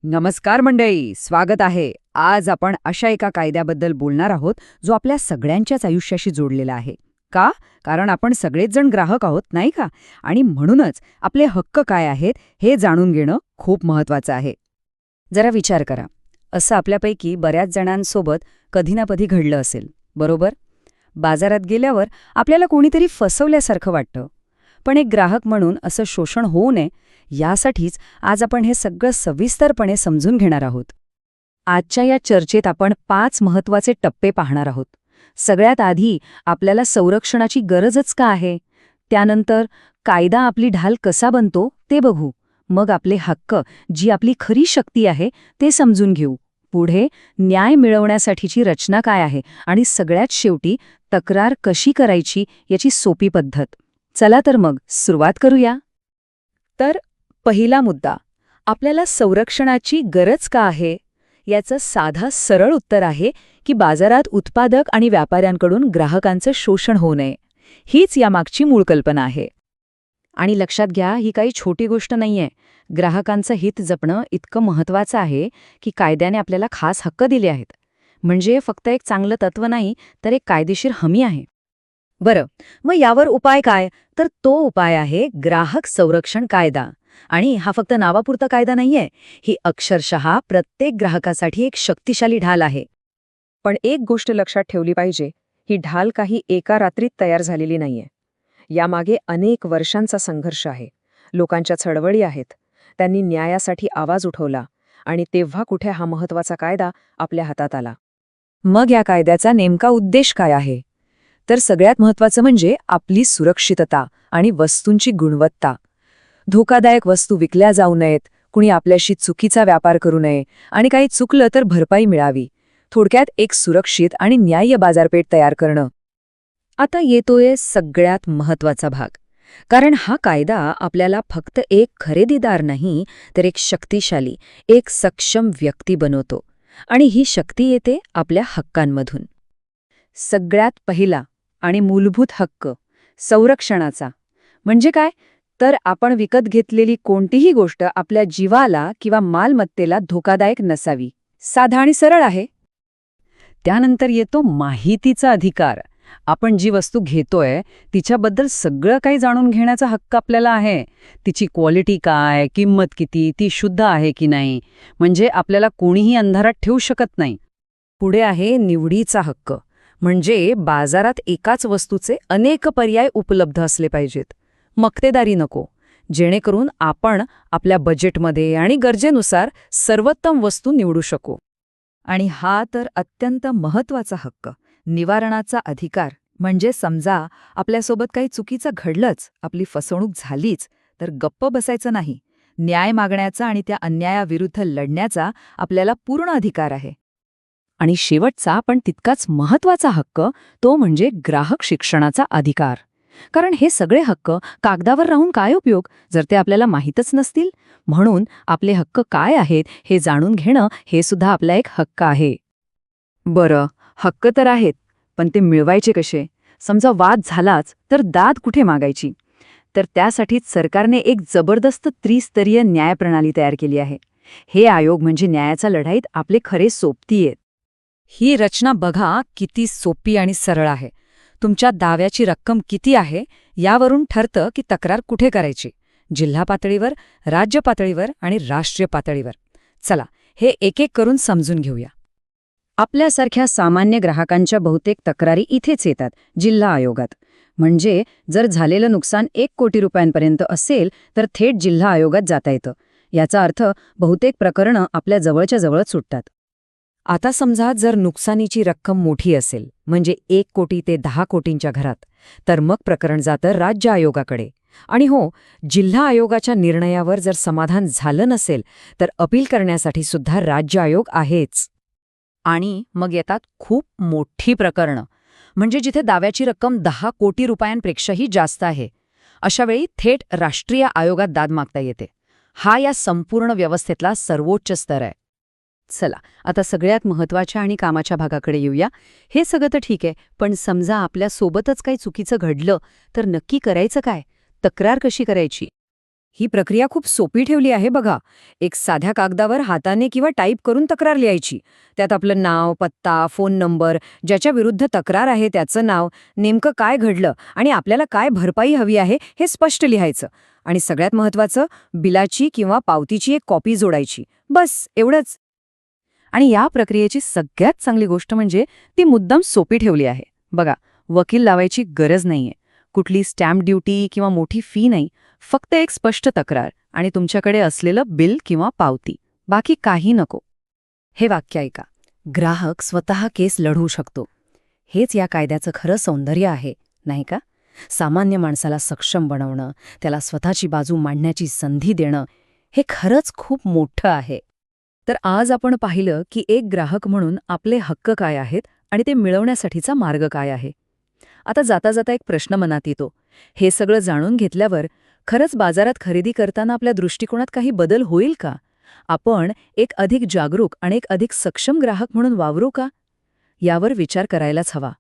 नमस्कार मंडळी, स्वागत आहे. आज आपण अशा एका कायद्याबद्दल बोलणार आहोत जो आपल्या सगळ्यांच्याच आयुष्याशी जोडलेला आहे. का? कारण आपण सगळेच जण ग्राहक आहोत, नाही का? आणि म्हणूनच आपले हक्क काय आहेत हे जाणून घेणं खूप महत्वाचं आहे. जरा विचार करा, असं आपल्यापैकी बऱ्याच जणांसोबत कधी ना कधी घडलं असेल, बरोबर? बाजारात गेल्यावर आपल्याला कोणीतरी फसवल्यासारखं वाटतं. पण एक ग्राहक म्हणून असं शोषण होऊ नये यासाठीच आज आपण हे सगळं सविस्तरपणे समजून घेणार आहोत. आजच्या या चर्चेत आपण 5 महत्त्वाचे टप्पे पाहणार आहोत. सगळ्यात आधी आपल्याला संरक्षणाची गरजच का आहे, त्यानंतर कायदा आपली ढाल कसा बनतो ते बघू, मग आपले हक्क, जी आपली खरी शक्ती आहे, ते समजून घेऊ. पुढे न्याय मिळवण्यासाठीची रचना काय आहे आणि सगळ्यात शेवटी तक्रार कशी करायची याची सोपी पद्धत. चला तर मग सुरुवात करूया. तर पहिला मुद्दा, आपल्याला संरक्षणाची गरज का आहे याचं साधा सरळ उत्तर आहे की बाजारात उत्पादक आणि व्यापाऱ्यांकडून ग्राहकांचं शोषण होऊ नये. हीच यामागची मूळ कल्पना आहे. आणि लक्षात घ्या, ही काही छोटी गोष्ट नाहीये. ग्राहकांचं हित जपणं इतकं महत्त्वाचं आहे की कायद्याने आपल्याला खास हक्क दिले आहेत. म्हणजे फक्त एक चांगलं तत्व नाही, तर एक कायदेशीर हमी आहे. बरं, मग यावर उपाय काय? तर तो उपाय आहे ग्राहक संरक्षण कायदा. आणि हा फक्त नावापुरता कायदा नाहीये, ही अक्षरशः प्रत्येक ग्राहकासाठी एक शक्तिशाली ढाल आहे. पण एक गोष्ट लक्षात ठेवली पाहिजे, ही ढाल काही एका रात्रीत तयार झालेली नाहीये. यामागे अनेक वर्षांचा संघर्ष आहे. लोकांच्या चळवळी आहेत. त्यांनी न्यायासाठी आवाज उठवला आणि तेव्हा कुठे हा महत्त्वाचा कायदा आपल्या हातात आला. मग या कायद्याचा नेमका उद्देश काय आहे? तर सगळ्यात महत्त्वाचं म्हणजे आपली सुरक्षितता आणि वस्तूंची गुणवत्ता. धोकादायक वस्तू विकल्या जाऊ नयेत, कुणी आपल्याशी चुकीचा व्यापार करू नये आणि काही चुकलं तर भरपाई मिळावी. थोडक्यात एक सुरक्षित आणि न्याय्य बाजारपेठ तयार करणं. आता येतोय सगळ्यात महत्त्वाचा भाग. कारण हा कायदा आपल्याला फक्त एक खरेदीदार नाही, तर एक शक्तिशाली, एक सक्षम व्यक्ती बनवतो. आणि ही शक्ती येते आपल्या हक्कांमधून. सगळ्यात पहिला आणि मूलभूत हक्क संरक्षणाचा. म्हणजे काय? तर आपण विकत घेतलेली कोणतीही गोष्ट आपल्या जीवाला किंवा मालमत्तेला धोकादायक नसावी. साधा आणि सरळ आहे. त्यानंतर येतो माहितीचा अधिकार. आपण जी वस्तू घेतोय तिच्याबद्दल सगळं काही जाणून घेण्याचा हक्क आपल्याला आहे. तिची क्वालिटी काय, किंमत किती, ती शुद्ध आहे की नाही, म्हणजे आपल्याला कोणीही अंधारात ठेवू शकत नाही. पुढे आहे निवडीचा हक्क. म्हणजे बाजारात एकाच वस्तूचे अनेक पर्याय उपलब्ध असले पाहिजेत. मक्तेदारी नको, जेणेकरून आपण आपल्या बजेटमध्ये आणि गरजेनुसार सर्वोत्तम वस्तू निवडू शकू. आणि हा तर अत्यंत महत्त्वाचा हक्क, निवारणाचा अधिकार. म्हणजे समजा आपल्यासोबत काही चुकीचं घडलंच, आपली फसवणूक झालीच, तर गप्प बसायचं नाही. न्याय मागण्याचा आणि त्या अन्यायाविरुद्ध लढण्याचा आपल्याला पूर्ण अधिकार आहे. आणि शेवटचा पण तितकाच महत्त्वाचा हक्क, तो म्हणजे ग्राहक शिक्षणाचा अधिकार. कारण हे सगळे हक्क कागदावर राहून काय उपयोग जर ते आपल्याला माहीतच नसतील. म्हणून आपले हक्क काय आहेत हे जाणून घेणं हे सुद्धा आपला एक हक्क आहे. बरं, हक्क तर आहेत, पण ते मिळवायचे कसे? समजा वाद झालाच तर दाद कुठे मागायची? तर त्यासाठीच सरकारने एक जबरदस्त त्रिस्तरीय न्यायप्रणाली तयार केली आहे. हे आयोग म्हणजे न्यायाच्या लढाईत आपले खरे सोबती आहेत. ही रचना बघा किती सोपी आणि सरळ आहे. तुमच्या दाव्याची रक्कम किती आहे यावरून ठरतं की तक्रार कुठे करायची. जिल्हा पातळीवर, राज्य पातळीवर आणि राष्ट्रीय पातळीवर. चला, हे एक एक करून समजून घेऊया. आपल्यासारख्या सामान्य ग्राहकांच्या बहुतेक तक्रारी इथेच येतात, जिल्हा आयोगात. म्हणजे जर झालेलं नुकसान 1 कोटी रुपयांपर्यंत असेल तर थेट जिल्हा आयोगात जाता येतं. याचा अर्थ बहुतेक प्रकरणं आपल्या जवळच्या जवळच सुटतात. आता समजा जर नुकसानीची रक्कम मोठी असेल, म्हणजे 1 कोटी ते 10 कोटींच्या घरात, तर मग प्रकरण जातं राज्य आयोगाकडे. आणि हो, जिल्हा आयोगाच्या निर्णयावर जर समाधान झालं नसेल तर अपील करण्यासाठी सुद्धा राज्य आयोग आहेच. आणि मग येतात खूप मोठी प्रकरणं, म्हणजे जिथे दाव्याची रक्कम 10 कोटी रुपयांपेक्षाही जास्त आहे. अशावेळी थेट राष्ट्रीय आयोगात दाद मागता येते. हा या संपूर्ण व्यवस्थेतला सर्वोच्च स्तर आहे. चला, आता सगळ्यात महत्त्वाच्या आणि कामाच्या भागाकडे येऊया. हे सगळं तर ठीक आहे, पण समजा आपल्या सोबतच काही चुकीचं घडलं तर नक्की करायचं काय? तक्रार कशी करायची? ही प्रक्रिया खूप सोपी ठेवली आहे बघा. एक साध्या कागदावर हाताने किंवा टाईप करून तक्रार लिहायची. त्यात आपलं नाव, पत्ता, फोन नंबर, ज्याच्या विरुद्ध तक्रार आहे त्याचं नाव, नेमकं काय घडलं आणि आपल्याला काय भरपाई हवी आहे हे स्पष्ट लिहायचं. आणि सगळ्यात महत्त्वाचं, बिलाची किंवा पावतीची एक कॉपी जोडायची. बस एवढंच. आणि या प्रक्रियेची सगळ्यात चांगली गोष्ट म्हणजे ती मुद्दाम सोपी ठेवली आहे. बघा, वकील लावायची गरज नाहीये. कुठली स्टॅम्प ड्युटी किंवा मोठी फी नाही. फक्त एक स्पष्ट तक्रार आणि तुमच्याकडे असलेलं बिल किंवा पावती. बाकी काही नको. हे वाक्य ऐका. ग्राहक स्वतः केस लढवू शकतो. हेच या कायद्याचं खरं सौंदर्य आहे, नाही का? सामान्य माणसाला सक्षम बनवणं, त्याला स्वतःची बाजू मांडण्याची संधी देणं, हे खरंच खूप मोठं आहे. तर आज आपण पाहिलं की एक ग्राहक म्हणून आपले हक्क काय आहेत आणि ते मिळवण्यासाठीचा मार्ग काय आहे. आता जाता जाता एक प्रश्न मनात येतो. हे सगळं जाणून घेतल्यावर खरंच बाजारात खरेदी करताना आपल्या दृष्टिकोनात काही बदल होईल का? आपण एक अधिक जागरूक आणि एक अधिक सक्षम ग्राहक म्हणून वावरू का? यावर विचार करायलाच हवा.